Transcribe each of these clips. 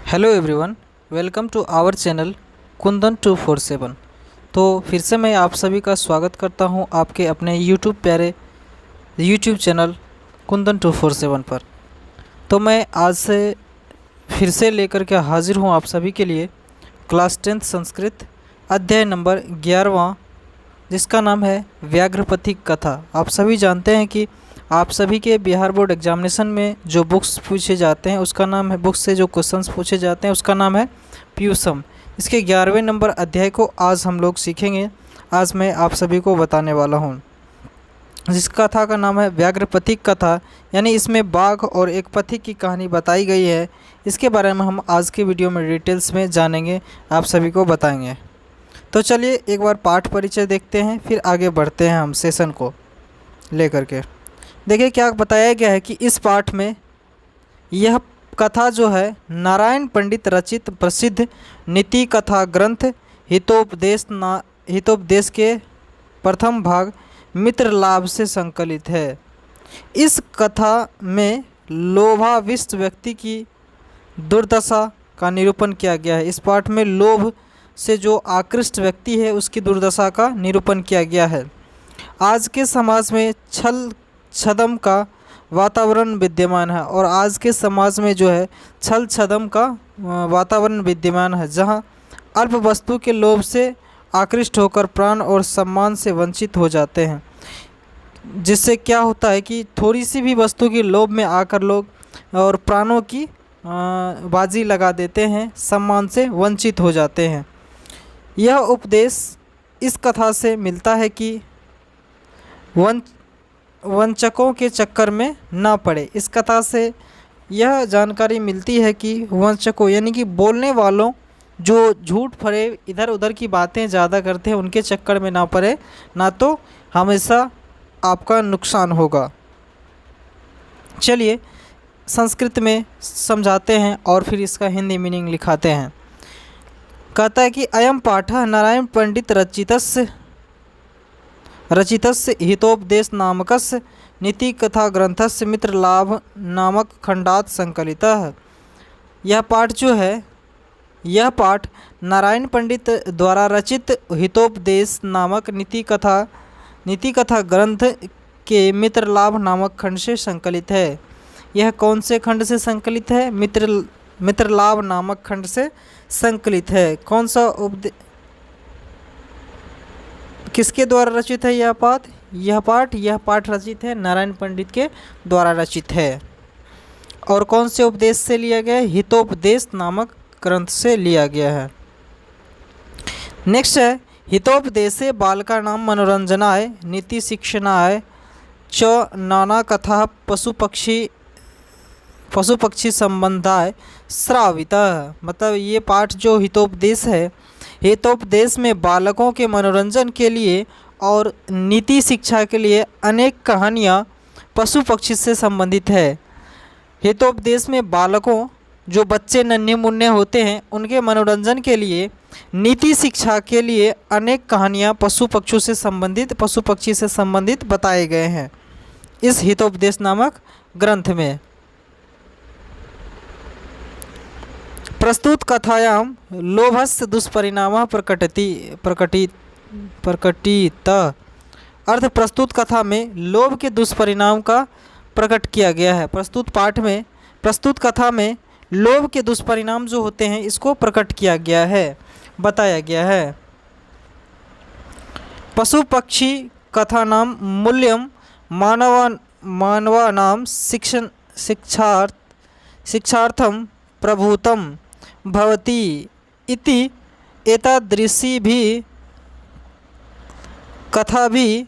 Hello everyone, welcome to our channel Kundan 247। तो फिर से मैं आप सभी का स्वागत करता हूं आपके अपने प्यारे यूट्यूब चैनल कुंदन 247 पर। तो मैं आज से फिर से लेकर के हाजिर हूं आप सभी के लिए क्लास 10th संस्कृत अध्याय नंबर 11वां, जिसका नाम है व्याघ्रपथिक कथा। आप सभी जानते हैं कि आप सभी के बिहार बोर्ड एग्जामिनेशन में जो बुक्स पूछे जाते हैं उसका नाम है, बुक्स से जो क्वेश्चंस पूछे जाते हैं उसका नाम है पीयूषम। इसके 11वें नंबर अध्याय को आज हम लोग सीखेंगे। आज मैं आप सभी को बताने वाला हूँ, जिस कथा का नाम है व्याघ्रपथिक कथा, यानी इसमें बाघ और एक पथिक की कहानी बताई गई है। इसके बारे में हम आज के वीडियो में डिटेल्स में जानेंगे, आप सभी को बताएंगे। तो चलिए एक बार पाठ परिचय देखते हैं, फिर आगे बढ़ते हैं हम सेशन को लेकर के। देखिए क्या बताया गया है कि इस पाठ में यह कथा जो है नारायण पंडित रचित प्रसिद्ध नीति कथा ग्रंथ हितोपदेश के प्रथम भाग मित्र लाभ से संकलित है। इस कथा में लोभाविष्ट व्यक्ति की दुर्दशा का निरूपण किया गया है। इस पाठ में लोभ से जो आकृष्ट व्यक्ति है उसकी दुर्दशा का निरूपण किया गया है। आज के समाज में छल छदम का वातावरण विद्यमान है, और आज के समाज में जो है छल छदम का वातावरण विद्यमान है, जहां अल्प वस्तु के लोभ से आकृष्ट होकर प्राण और सम्मान से वंचित हो जाते हैं। जिससे क्या होता है कि थोड़ी सी भी वस्तु की लोभ में आकर लोग और प्राणों की बाजी लगा देते हैं, सम्मान से वंचित हो जाते हैं। यह उपदेश इस कथा से मिलता है कि वंचकों के चक्कर में ना पड़े। इस कथा से यह जानकारी मिलती है कि वंचकों यानी कि बोलने वालों जो झूठ फरे इधर उधर की बातें ज़्यादा करते हैं उनके चक्कर में ना पड़े, ना तो हमेशा आपका नुकसान होगा। चलिए संस्कृत में समझाते हैं और फिर इसका हिंदी मीनिंग लिखाते हैं। कहता है कि अयम पाठः नारायण पंडित रचितस्य हितोपदेश नामकस्य नीति कथा ग्रंथस्य मित्रलाभ नामक खंडात संकलितः। यह पाठ जो है, यह पाठ नारायण पंडित द्वारा रचित हितोपदेश नामक नीति कथा ग्रंथ के मित्रलाभ नामक खंड से संकलित है। यह कौन से खंड से संकलित है? मित्रलाभ नामक खंड से संकलित है। कौन सा किसके द्वारा रचित है यह पाठ रचित है नारायण पंडित के द्वारा रचित है। और कौन से उपदेश से लिया गया है? हितोपदेश नामक ग्रंथ से लिया गया है। नेक्स्ट है हितोपदेशे बालका नाम मनोरंजनाय नीति शिक्षणाय च नाना कथा पशु पक्षी संबंधाय श्रावितः। मतलब ये पाठ जो हितोपदेश है, हितोपदेश में बालकों के मनोरंजन के लिए और नीति शिक्षा के लिए अनेक कहानियाँ पशु पक्षी से संबंधित है। हितोपदेश में बालकों जो बच्चे नन्हे मुन्ने होते हैं उनके मनोरंजन के लिए, नीति शिक्षा के लिए अनेक कहानियाँ पशु पक्षी से संबंधित बताए गए हैं इस हितोपदेश नामक ग्रंथ में। प्रस्तुत कथायां लोभस्य दुष्परिणामः प्रकटित। अर्थ प्रस्तुत कथा में लोभ के दुष्परिणाम का प्रकट किया गया है। प्रस्तुत कथा में लोभ के दुष्परिणाम जो होते हैं इसको प्रकट किया गया है, बताया गया है। पशु पक्षी कथा नाम मूल्यम मानवानां शिक्षार्थम प्रभूतम भवति इति एतादृशी भी कथा भी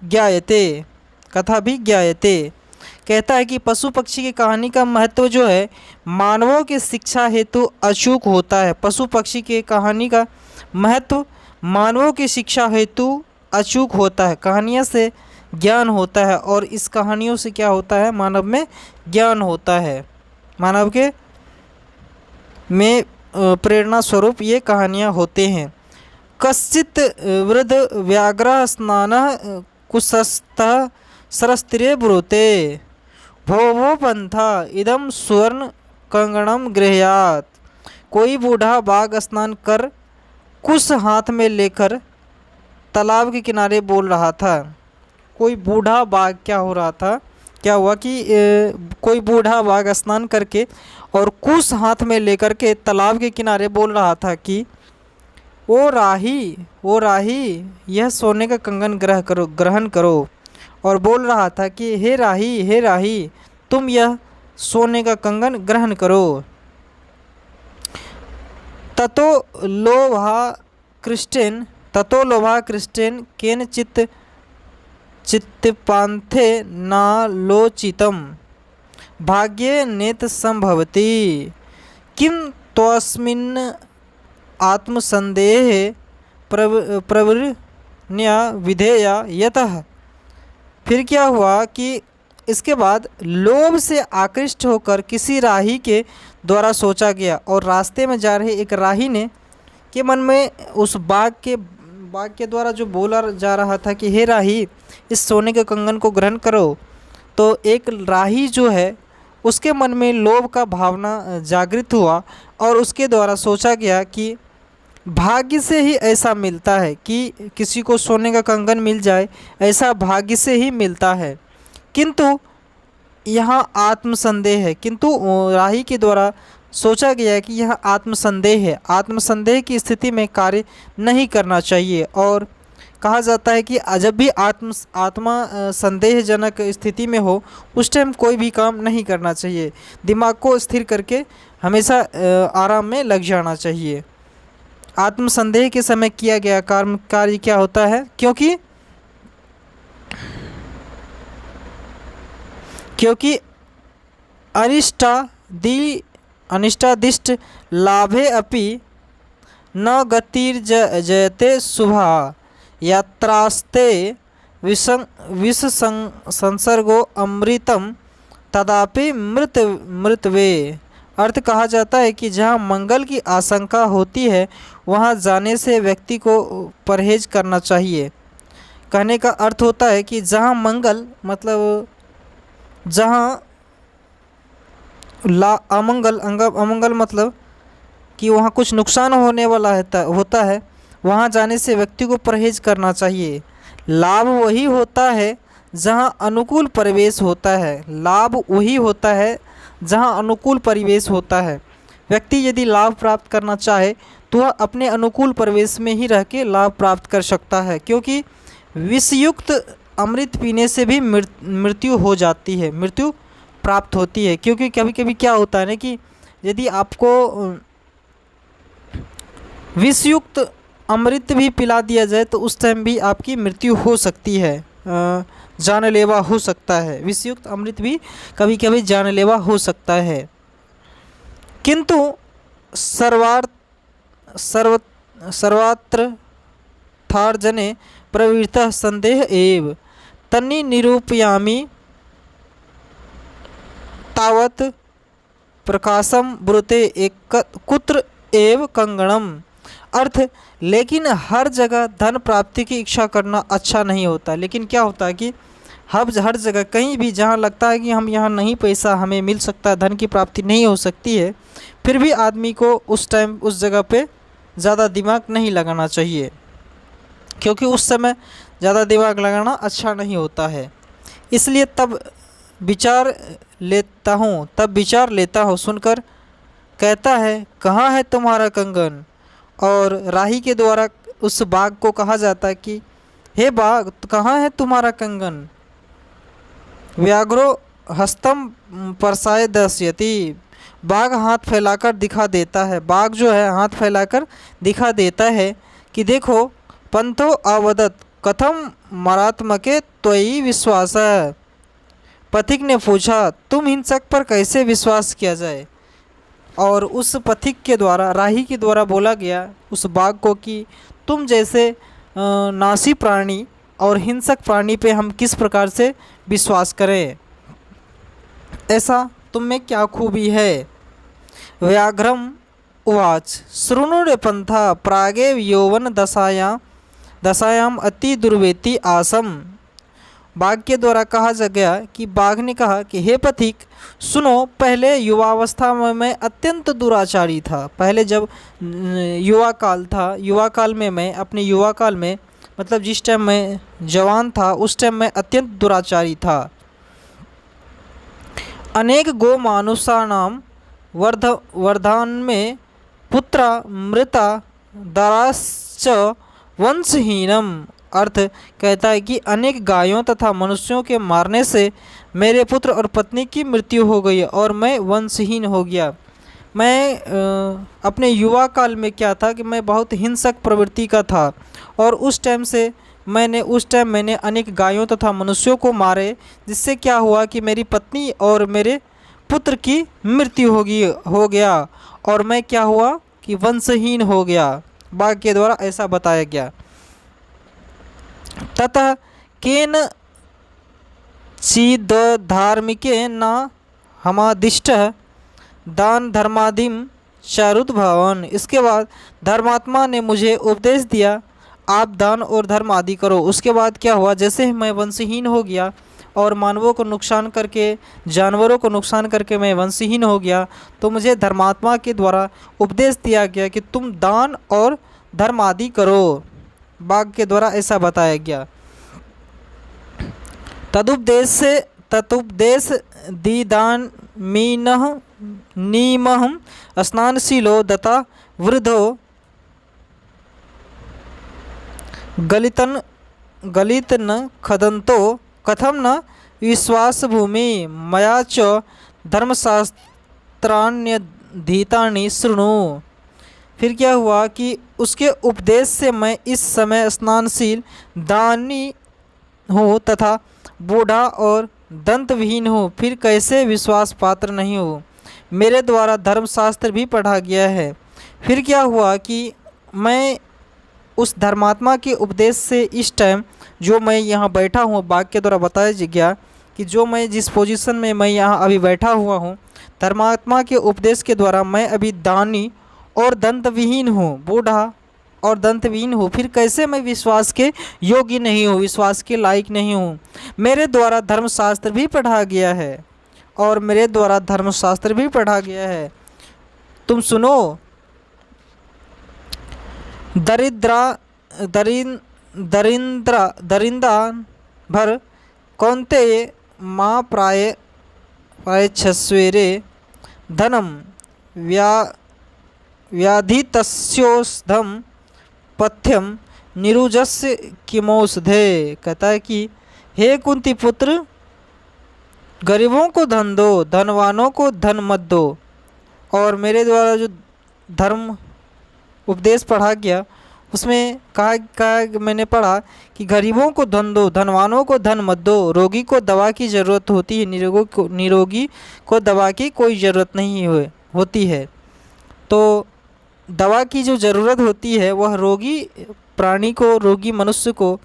ज्ञायते। कहता है कि पशु पक्षी की कहानी का महत्व जो है मानवों के शिक्षा हेतु अचूक होता है। पशु पक्षी की कहानी का महत्व मानवों की शिक्षा हेतु अचूक होता है। कहानियों से ज्ञान होता है, और इस कहानियों से क्या होता है? मानव में ज्ञान होता है। मानव के में प्रेरणा स्वरूप ये कहानियाँ होते हैं। कश्चित वृद्ध व्याघ्र स्नान कुशस्तः सरस्तीरे ब्रूते भो पंथा इदम सुवर्ण कंगणम गृह्यात्। कोई बूढ़ा बाघ स्नान कर कुश हाथ में लेकर तालाब के किनारे बोल रहा था। कोई बूढ़ा बाघ क्या हो रहा था, क्या हुआ कि कोई बूढ़ा बाघ स्नान करके और कुश हाथ में लेकर के तालाब के किनारे बोल रहा था कि ओ राही, यह सोने का कंगन ग्रहण करो। और बोल रहा था कि हे राही, तुम यह सोने का कंगन ग्रहण करो। ततो लोभा कृष्टेन केन चित्तपान्थे नालोचितम भाग्ये नेत संभवति किम त्वस्मिन् आत्मसंदेहे प्रवृण्या विधेया यतः। फिर क्या हुआ कि इसके बाद लोभ से आकृष्ट होकर किसी राही के द्वारा सोचा गया और रास्ते में जा रहे एक राही ने के मन में उस बाघ के द्वारा जो बोला जा रहा था कि हे राही, इस सोने के कंगन को ग्रहण करो, तो एक राही जो है उसके मन में लोभ का भावना जागृत हुआ और उसके द्वारा सोचा गया कि भाग्य से ही ऐसा मिलता है कि किसी को सोने का कंगन मिल जाए, ऐसा भाग्य से ही मिलता है। किंतु यहाँ आत्मसंदेह है, किंतु राही के द्वारा सोचा गया है कि यह आत्मसंदेह है, आत्मसंदेह की स्थिति में कार्य नहीं करना चाहिए। और कहा जाता है कि जब भी आत्मा संदेहजनक स्थिति में हो उस टाइम कोई भी काम नहीं करना चाहिए, दिमाग को स्थिर करके हमेशा आराम में लग जाना चाहिए। आत्मसंदेह के समय किया गया कार्य क्या होता है, क्योंकि अनिष्टादिष्ट लाभे अपि न गतिर्जयते शुभा यात्रास्ते विष संसर्गो अमृतम तदापि मृतवे। अर्थ कहा जाता है कि जहाँ मंगल की आशंका होती है वहाँ जाने से व्यक्ति को परहेज करना चाहिए। कहने का अर्थ होता है कि जहाँ मंगल मतलब जहाँ अमंगल मतलब कि वहाँ कुछ नुकसान होने वाला होता है, वहाँ जाने से व्यक्ति को परहेज करना चाहिए। लाभ वही होता है जहाँ अनुकूल परिवेश होता है, लाभ वही होता है जहाँ अनुकूल परिवेश होता है। व्यक्ति यदि लाभ प्राप्त करना चाहे तो वह अपने अनुकूल परिवेश में ही रह के लाभ प्राप्त कर सकता है, क्योंकि विषयुक्त अमृत पीने से भी मृत्यु हो जाती है, मृत्यु प्राप्त होती है। क्योंकि कभी कभी क्या होता है ना कि यदि आपको विषयुक्त अमृत भी पिला दिया जाए तो उस टाइम भी आपकी मृत्यु हो सकती है, जानलेवा हो सकता है। विषयुक्त अमृत भी कभी कभी जानलेवा हो सकता है। किंतु सर्वत्र थार्जने प्रवृत्तः संदेह एव तन्नि निरूपयामि तावत् प्रकाशम ब्रूते एक कुत्र एव कंगणम। अर्थ, लेकिन हर जगह धन प्राप्ति की इच्छा करना अच्छा नहीं होता। लेकिन क्या होता है कि हर जगह कहीं भी जहाँ लगता है कि हम यहाँ नहीं पैसा हमें मिल सकता, धन की प्राप्ति नहीं हो सकती है, फिर भी आदमी को उस टाइम उस जगह पे ज़्यादा दिमाग नहीं लगाना चाहिए, क्योंकि उस समय ज़्यादा दिमाग लगाना अच्छा नहीं होता है। इसलिए तब विचार लेता हूँ सुनकर कहता है, कहाँ है तुम्हारा कंगन। और राही के द्वारा उस बाघ को कहा जाता है कि हे बाघ, कहाँ है तुम्हारा कंगन। व्याघ्रो हस्तम परसाय दर्शयति, बाघ हाथ फैलाकर दिखा देता है, बाघ जो है हाथ फैलाकर दिखा देता है कि देखो। पंथो अवदत कथम मरात्मके त्वयि विश्वास। पथिक ने पूछा, तुम हिंसक पर कैसे विश्वास किया जाए। और उस पथिक के द्वारा, राही के द्वारा बोला गया उस बाघ को कि तुम जैसे नासी प्राणी और हिंसक प्राणी पे हम किस प्रकार से विश्वास करें, ऐसा तुम में क्या खूबी है। व्याघ्रम उवाच शृणु पंथा प्रागेव यौवन दशायाम अति दुर्वेति आसम बाघ के द्वारा कहा जा गया कि बाघ ने कहा कि हे पथिक सुनो, पहले युवावस्था में मैं अत्यंत दुराचारी था। पहले जब युवा काल था, युवा काल में मैं अपने युवा काल में मतलब जिस टाइम मैं जवान था उस टाइम मैं अत्यंत दुराचारी था। अनेक गो मानुषाणां वर्धान में पुत्रा मृता दाराश्च वंशहीनम। अर्थ कहता है कि अनेक गायों तथा मनुष्यों के मारने से मेरे पुत्र और पत्नी की मृत्यु हो गई और मैं वंशहीन हो गया। मैं अपने युवा काल में क्या था कि मैं बहुत हिंसक प्रवृत्ति का था और उस टाइम मैंने अनेक गायों तथा मनुष्यों को मारे, जिससे क्या हुआ कि मेरी पत्नी और मेरे पुत्र की मृत्यु हो गया और मैं क्या हुआ कि वंशहीन हो गया। बाघ के द्वारा ऐसा बताया गया। ततः केन चिद धार्मिके न हमादिष्ट दान धर्मादिम चारुद्भवन। इसके बाद धर्मात्मा ने मुझे उपदेश दिया आप दान और धर्म आदि करो। उसके बाद क्या हुआ, जैसे ही मैं वंशहीन हो गया और मानवों को नुकसान करके, जानवरों को नुकसान करके मैं वंशहीन हो गया, तो मुझे धर्मात्मा के द्वारा उपदेश दिया गया कि तुम दान और धर्म आदि करो। बाघ के द्वारा ऐसा बताया गया। तदुपदेश दीदान मीनः नीमहं स्नानशीलो दत्ता वृद्धो गलितन खदंतो कथम न विश्वास भूमि मया च धर्मशास्त्राण्यधीतानि शृणु। फिर क्या हुआ कि उसके उपदेश से मैं इस समय स्नानशील दानी हूँ तथा बूढ़ा और दंतविहीन हूँ, फिर कैसे विश्वास पात्र नहीं हूँ। मेरे द्वारा धर्मशास्त्र भी पढ़ा गया है। फिर क्या हुआ कि मैं उस धर्मात्मा के उपदेश से इस टाइम जो मैं यहाँ बैठा हूँ, बाघ के द्वारा बताया गया कि जो मैं जिस पोजीशन में मैं यहाँ अभी बैठा हुआ हूँ, धर्मात्मा के उपदेश के द्वारा मैं अभी दानी और दंतविहीन हूँ, बूढ़ा और दंतविहीन हूँ, फिर कैसे मैं विश्वास के योग्य नहीं हूँ, विश्वास के लायक नहीं हूँ। मेरे द्वारा धर्मशास्त्र भी पढ़ा गया है और मेरे द्वारा धर्मशास्त्र भी पढ़ा गया है। तुम सुनो, दरिंदा भर कौन्ते माँ प्रायच्छस्वेरे धनम व्याधितस्योषधम पथ्यम निरुजस्य किमौषधे। कहता है कि हे कुंती पुत्र, गरीबों को धन दो, धनवानों को धन मत दो। और मेरे द्वारा जो धर्म उपदेश पढ़ा गया उसमें कहा मैंने पढ़ा कि गरीबों को धन दो, धनवानों को धन मत दो। रोगी को दवा की ज़रूरत होती है, निरोगी को दवा की कोई ज़रूरत नहीं होती है। तो दवा की जो ज़रूरत होती है वह रोगी प्राणी को, रोगी मनुष्य को,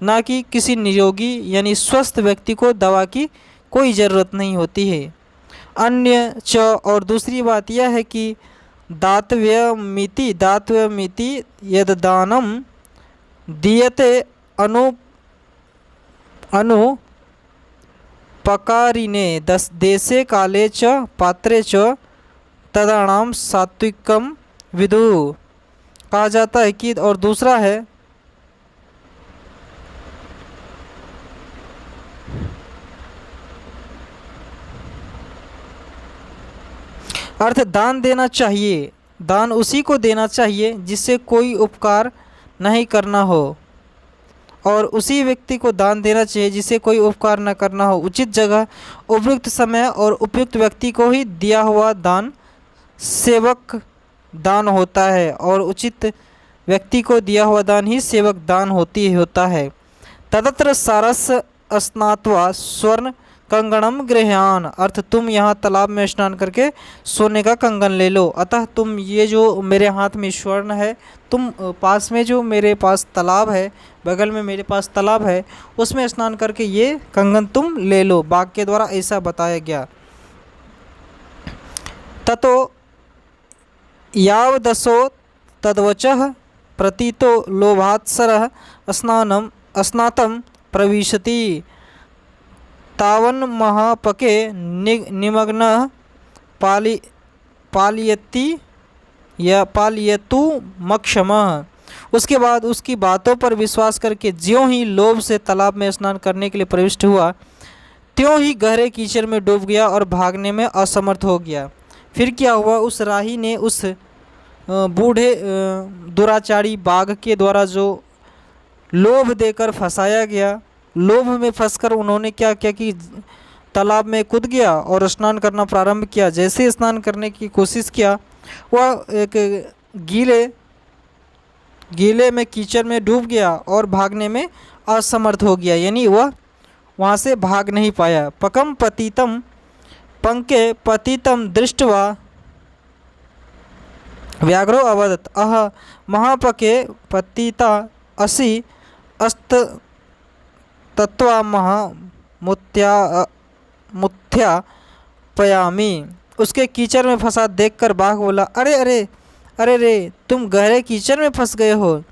ना कि किसी निरोगी यानी स्वस्थ व्यक्ति को दवा की कोई ज़रूरत नहीं होती है। अन्य च और दूसरी बात यह है कि दातव्यमिति यद्दानम दीयते अनुपकारिणे देशे काले च पात्रे च तदाणाम सात्विकम विदु। कहा जाता है कि, और दूसरा है अर्थ दान देना चाहिए, दान उसी को देना चाहिए जिससे कोई उपकार नहीं करना हो, और उसी व्यक्ति को दान देना चाहिए जिसे कोई उपकार न करना हो। उचित जगह, उपयुक्त समय और उपयुक्त व्यक्ति को ही दिया हुआ दान सेवक दान होता है, और उचित व्यक्ति को दिया हुआ दान ही सेवक दान होता है। तदत्र सारस स्नात्वा स्वर्ण कंगणम गृह्यान। अर्थ तुम यहाँ तालाब में स्नान करके सोने का कंगन ले लो। अतः तुम ये जो मेरे हाथ में स्वर्ण है, तुम पास में जो मेरे पास तालाब है, बगल में मेरे पास तालाब है, उसमें स्नान करके ये कंगन तुम ले लो। बाघ के द्वारा ऐसा बताया गया। ततो यावदसो तद्वचः प्रतीतो लोभात्सरः स्नातम प्रविशति। तावन महापके निमग्न पालयति या पालयतु मक्षमः। उसके बाद उसकी बातों पर विश्वास करके ज्यों ही लोभ से तालाब में स्नान करने के लिए प्रविष्ट हुआ, त्यों ही गहरे कीचड़ में डूब गया और भागने में असमर्थ हो गया। फिर क्या हुआ, उस राही ने उस बूढ़े दुराचारी बाघ के द्वारा जो लोभ देकर फंसाया गया, लोभ में फंसकर उन्होंने क्या किया कि तालाब में कूद गया और स्नान करना प्रारंभ किया। जैसे स्नान करने की कोशिश किया, वह एक गीले में कीचड़ में डूब गया और भागने में असमर्थ हो गया, यानी वह वहाँ से भाग नहीं पाया। पकम पतितम पंके पतितम दृष्ट्वा व्याघ्रो अवदत् अह महापके पतिता असि अस्त तत्वा मुथ्या पयामी। उसके कीचड़ में फंसा देखकर बाघ बोला, अरे अरे अरे रे, तुम गहरे कीचड़ में फंस गए हो।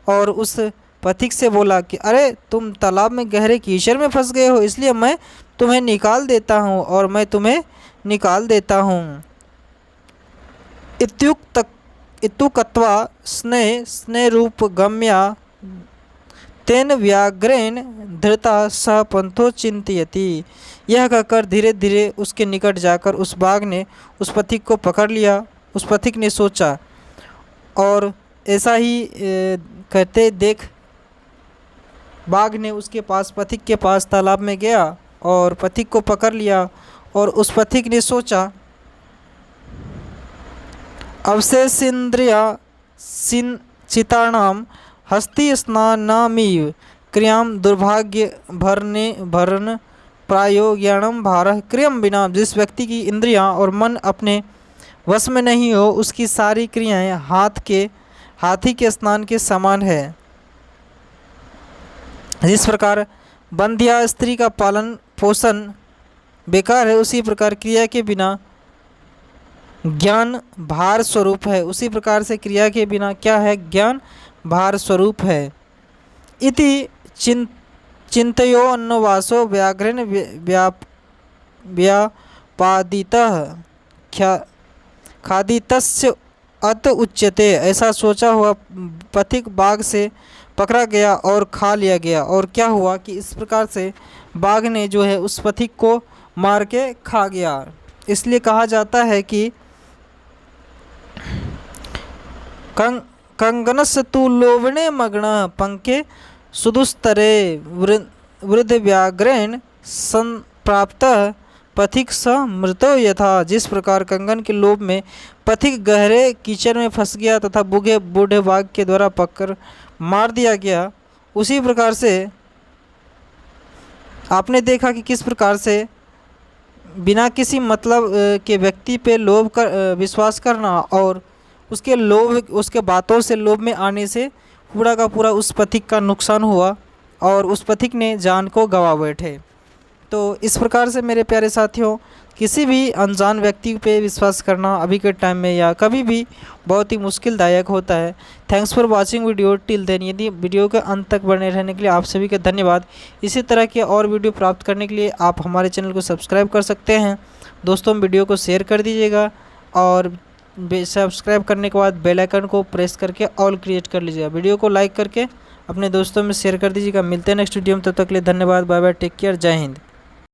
और उस पथिक से बोला कि अरे तुम तालाब में गहरे कीचड़ में फंस गए हो, इसलिए मैं तुम्हें निकाल देता हूँ और मैं तुम्हें निकाल देता हूँ। इत्युक्त्वा स्ने रूप गम्या तेन व्याघ्रेण धृता सह पंथो चिंतयति। यह कहकर धीरे धीरे उसके निकट जाकर उस बाघ ने उस पथिक को पकड़ लिया। उस पथिक ने सोचा, और ऐसा ही कहते देख बाघ ने उसके पास, पथिक के पास तालाब में गया और पथिक को पकड़ लिया। और उस पथिक ने सोचा, अवशेषेन्द्रिया चिताणाम हस्ति स्नानामिव क्रियाम दुर्भाग्य भरन प्रायो ज्ञानम भारह क्रियम बिना। जिस व्यक्ति की इंद्रियां और मन अपने वश में नहीं हो, उसकी सारी क्रियाएं हाथी के स्नान के समान है। जिस प्रकार बंध्या स्त्री का पालन पोषण बेकार है, उसी प्रकार क्रिया के बिना ज्ञान भार स्वरूप है। उसी प्रकार से क्रिया के बिना क्या है, ज्ञान भार स्वरूप है। इति चिंतयो अन्नवासो व्याघ्रेण व्यापादितः खादितस्य अत उच्यते। ऐसा सोचा हुआ पथिक बाघ से पकड़ा गया और खा लिया गया। और क्या हुआ कि इस प्रकार से बाघ ने जो है उस पथिक को मार के खा गया। इसलिए कहा जाता है कि कंगनस्य तु लोभने मग्न पंके सुदुस्तरे वृद्ध व्याघ्रेण संप्राप्त पथिक स मृतो यथा। जिस प्रकार कंगन के लोभ में पथिक गहरे कीचड़ में फंस गया तथा बूढ़े बाघ के द्वारा पकड़ मार दिया गया, उसी प्रकार से आपने देखा कि किस प्रकार से बिना किसी मतलब के व्यक्ति पे लोभ कर विश्वास करना और उसके बातों से लोभ में आने से पूरा का पूरा उस पथिक का नुकसान हुआ और उस पथिक ने जान को गंवा बैठे। तो इस प्रकार से मेरे प्यारे साथियों, किसी भी अनजान व्यक्ति पे विश्वास करना अभी के टाइम में या कभी भी बहुत ही मुश्किलदायक होता है। Thanks for watching video till then. यदि वीडियो के अंत तक बने रहने के लिए आप सभी का धन्यवाद। इसी तरह के और वीडियो प्राप्त करने के लिए आप हमारे चैनल को सब्सक्राइब कर सकते हैं। दोस्तों, वीडियो को शेयर कर दीजिएगा और सब्सक्राइब करने के बाद बेल आइकन को प्रेस करके ऑल क्रिएट कर लीजिएगा। वीडियो को लाइक करके अपने दोस्तों में शेयर कर दीजिएगा। मिलते हैं नेक्स्ट वीडियो में, तब तक के लिए धन्यवाद। बाय बाय, टेक केयर, जय हिंद।